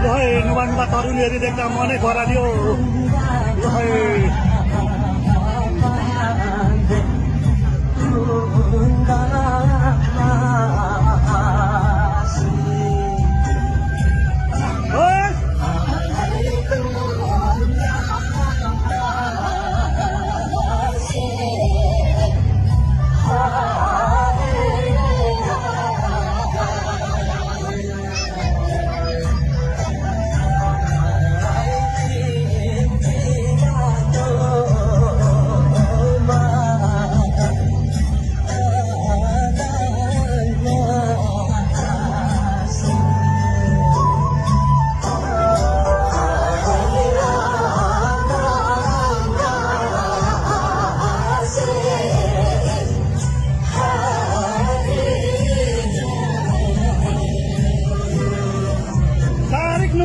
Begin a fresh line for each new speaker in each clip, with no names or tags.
खै नुवा तरुनीहरू देख्दा मनै भरालियो। खै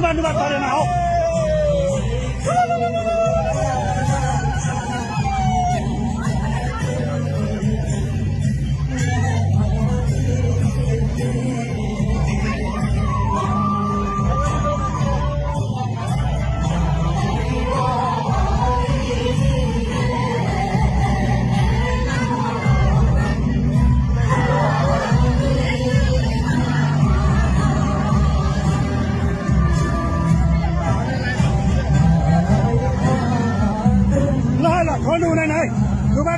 नुवा तरेमा हो। खोल्नु हुँदैन है।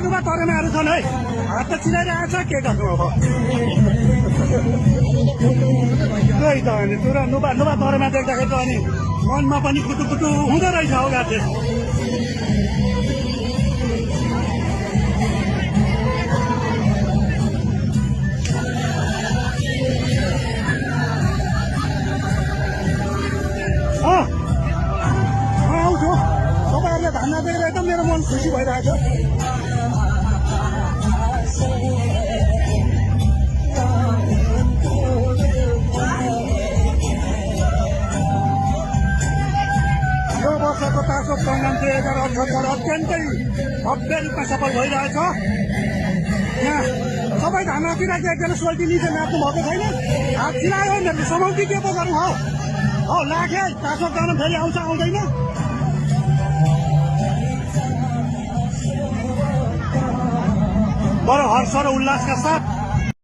नुवा तरेमाहरू छन् है। हात त चिनाइरहेको छ के गर्नु अब। त्यही त अनि तुरा नुवा तरेमा देख्दाखेरि त अनि मनमा पनि कुटुकुटु हुँदो रहेछ हो गाथे। आउँछु तपाईँहरूले धान्ना देखेर त मेरो मन खुसी भइरहेको छ। यो वर्षको तासो सङ्ग्राम 2078 अत्यन्तै भव्य रूपमा सफल भइरहेछ। यहाँ सबै धानातिर एकजना सोल्टी निचे नाच्नु भएको छैन। हात चिलायो मेरो समाउटी के पो गर्नु हौ लाखे तासो गर्न फेरि आउँछ आउँदैन। बडो हर्ष र उल्लासका साथ